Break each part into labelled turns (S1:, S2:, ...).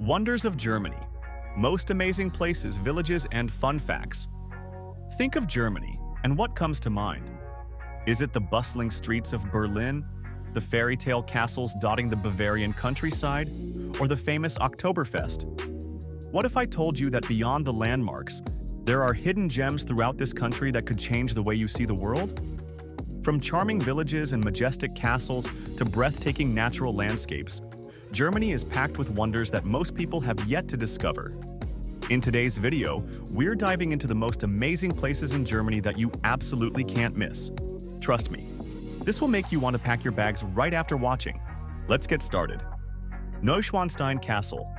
S1: Wonders of Germany. Most amazing places, villages, and fun facts. Think of Germany, and what comes to mind? Is it the bustling streets of Berlin, the fairy tale castles dotting the Bavarian countryside, or the famous Oktoberfest? What if I told you that beyond the landmarks, there are hidden gems throughout this country that could change the way you see the world? From charming villages and majestic castles to breathtaking natural landscapes, Germany is packed with wonders that most people have yet to discover. In today's video, we're diving into the most amazing places in Germany that you absolutely can't miss. Trust me, this will make you want to pack your bags right after watching. Let's get started. Neuschwanstein Castle.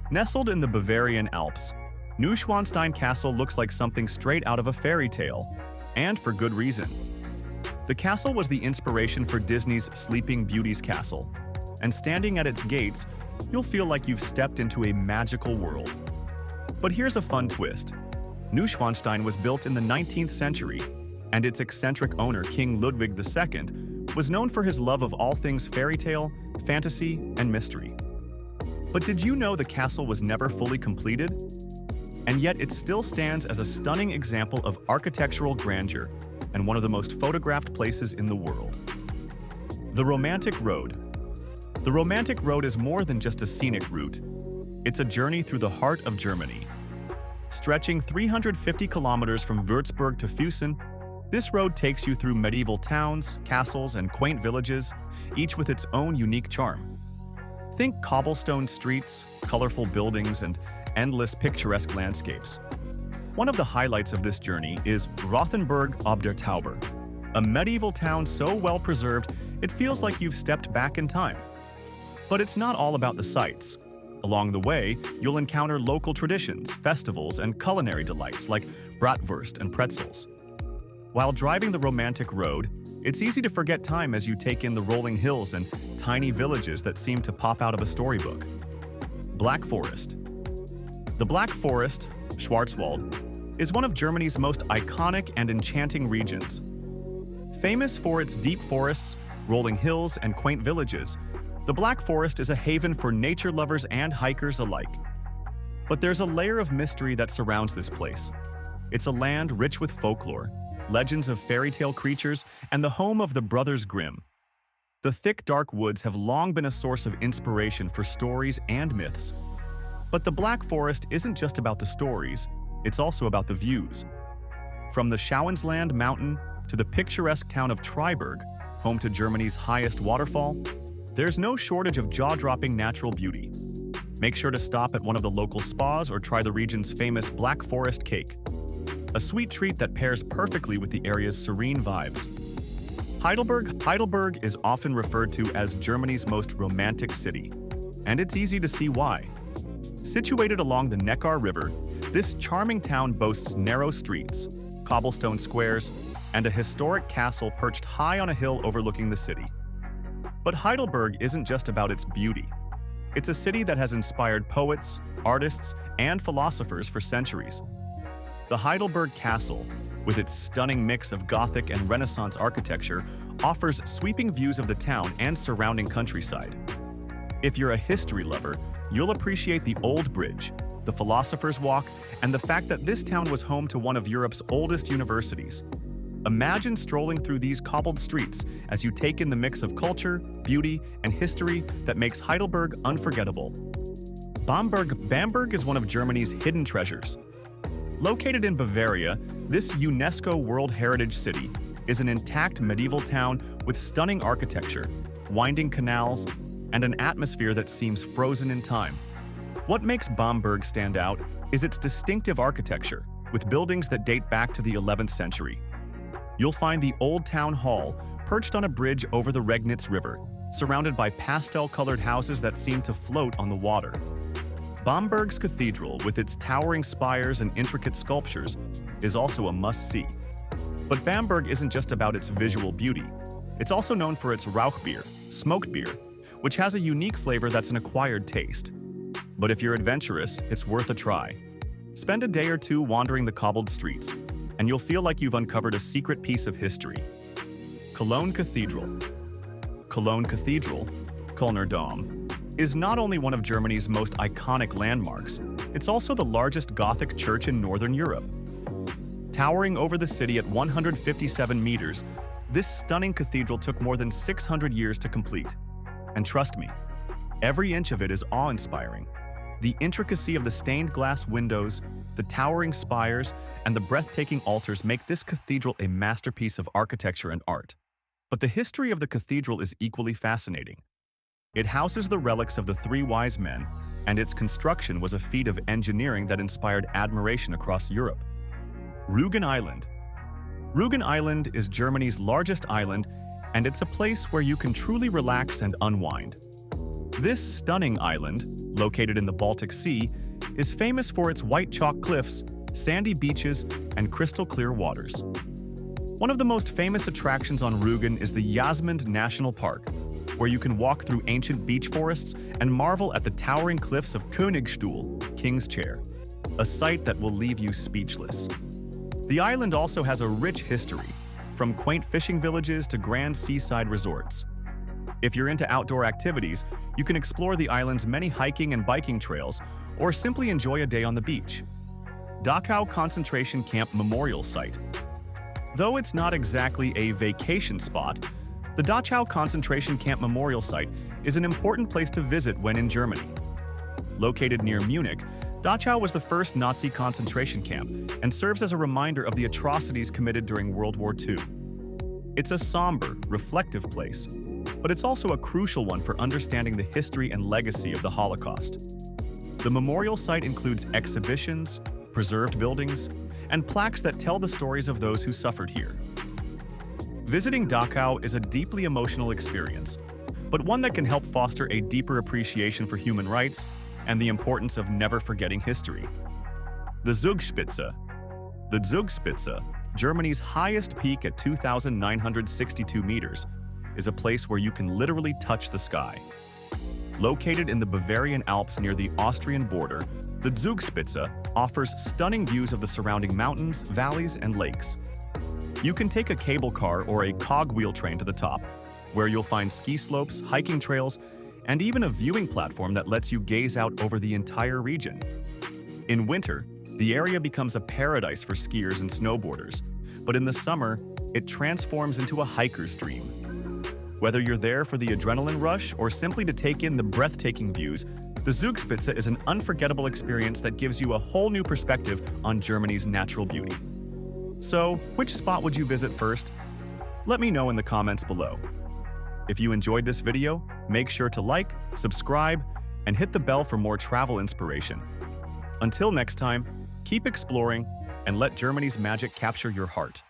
S1: Nestled in the Bavarian Alps, Neuschwanstein Castle looks like something straight out of a fairy tale, and for good reason. The castle was the inspiration for Disney's Sleeping Beauty's castle, and standing at its gates, you'll feel like you've stepped into a magical world. But here's a fun twist. Neuschwanstein was built in the 19th century, and its eccentric owner, King Ludwig II, was known for his love of all things fairy tale, fantasy, and mystery. But did you know the castle was never fully completed? And yet it still stands as a stunning example of architectural grandeur and one of the most photographed places in the world. The Romantic Road. The Romantic Road is more than just a scenic route. It's a journey through the heart of Germany. Stretching 350 kilometers from Würzburg to Füssen, this road takes you through medieval towns, castles, and quaint villages, each with its own unique charm. Think cobblestone streets, colorful buildings, and endless picturesque landscapes. One of the highlights of this journey is Rothenburg ob der Tauber, a medieval town so well preserved it feels like you've stepped back in time. But it's not all about the sights. Along the way, you'll encounter local traditions, festivals, and culinary delights like bratwurst and pretzels. While driving the Romantic Road, it's easy to forget time as you take in the rolling hills and tiny villages that seem to pop out of a storybook. Black Forest. The Black Forest, Schwarzwald, is one of Germany's most iconic and enchanting regions. Famous for its deep forests, rolling hills, and quaint villages, the Black Forest is a haven for nature lovers and hikers alike. But there's a layer of mystery that surrounds this place. It's a land rich with folklore, legends of fairy tale creatures, and the home of the Brothers Grimm. The thick, dark woods have long been a source of inspiration for stories and myths. But the Black Forest isn't just about the stories, it's also about the views. From the Schauinsland Mountain to the picturesque town of Triberg, home to Germany's highest waterfall, there's no shortage of jaw-dropping natural beauty. Make sure to stop at one of the local spas or try the region's famous Black Forest cake, a sweet treat that pairs perfectly with the area's serene vibes. Heidelberg is often referred to as Germany's most romantic city, and it's easy to see why. Situated along the Neckar River, this charming town boasts narrow streets, cobblestone squares, and a historic castle perched high on a hill overlooking the city. But Heidelberg isn't just about its beauty. It's a city that has inspired poets, artists, and philosophers for centuries. The Heidelberg Castle, with its stunning mix of Gothic and Renaissance architecture, offers sweeping views of the town and surrounding countryside. If you're a history lover, you'll appreciate the Old Bridge, the Philosopher's Walk, and the fact that this town was home to one of Europe's oldest universities. Imagine strolling through these cobbled streets as you take in the mix of culture, beauty, and history that makes Heidelberg unforgettable. Bamberg is one of Germany's hidden treasures. Located in Bavaria, this UNESCO World Heritage City is an intact medieval town with stunning architecture, winding canals, and an atmosphere that seems frozen in time. What makes Bamberg stand out is its distinctive architecture, with buildings that date back to the 11th century. You'll find the Old Town Hall perched on a bridge over the Regnitz River, surrounded by pastel-colored houses that seem to float on the water. Bamberg's cathedral, with its towering spires and intricate sculptures, is also a must-see. But Bamberg isn't just about its visual beauty. It's also known for its Rauchbier, smoked beer, which has a unique flavor that's an acquired taste. But if you're adventurous, it's worth a try. Spend a day or two wandering the cobbled streets, and you'll feel like you've uncovered a secret piece of history. Cologne Cathedral. Cologne Cathedral, Kölner Dom, is not only one of Germany's most iconic landmarks, it's also the largest Gothic church in Northern Europe. Towering over the city at 157 meters, this stunning cathedral took more than 600 years to complete. And trust me, every inch of it is awe-inspiring. The intricacy of the stained glass windows, the towering spires, and the breathtaking altars make this cathedral a masterpiece of architecture and art. But the history of the cathedral is equally fascinating. It houses the relics of the three wise men, and its construction was a feat of engineering that inspired admiration across Europe. Rügen Island. Rügen Island is Germany's largest island, and it's a place where you can truly relax and unwind. This stunning island, located in the Baltic Sea, is famous for its white chalk cliffs, sandy beaches, and crystal-clear waters. One of the most famous attractions on Rügen is the Jasmund National Park, where you can walk through ancient beech forests and marvel at the towering cliffs of Königsstuhl, King's Chair, a sight that will leave you speechless. The island also has a rich history, from quaint fishing villages to grand seaside resorts. If you're into outdoor activities, you can explore the island's many hiking and biking trails, or simply enjoy a day on the beach. Dachau Concentration Camp Memorial Site. Though it's not exactly a vacation spot, the Dachau Concentration Camp Memorial Site is an important place to visit when in Germany. Located near Munich, Dachau was the first Nazi concentration camp and serves as a reminder of the atrocities committed during World War II. It's a somber, reflective place, but it's also a crucial one for understanding the history and legacy of the Holocaust. The memorial site includes exhibitions, preserved buildings, and plaques that tell the stories of those who suffered here. Visiting Dachau is a deeply emotional experience, but one that can help foster a deeper appreciation for human rights and the importance of never forgetting history. The Zugspitze. The Zugspitze, Germany's highest peak at 2,962 meters, is a place where you can literally touch the sky. Located in the Bavarian Alps near the Austrian border, the Zugspitze offers stunning views of the surrounding mountains, valleys, and lakes. You can take a cable car or a cogwheel train to the top, where you'll find ski slopes, hiking trails, and even a viewing platform that lets you gaze out over the entire region. In winter, the area becomes a paradise for skiers and snowboarders, but in the summer, it transforms into a hiker's dream. Whether you're there for the adrenaline rush or simply to take in the breathtaking views, the Zugspitze is an unforgettable experience that gives you a whole new perspective on Germany's natural beauty. So, which spot would you visit first? Let me know in the comments below. If you enjoyed this video, make sure to like, subscribe, and hit the bell for more travel inspiration. Until next time, keep exploring and let Germany's magic capture your heart.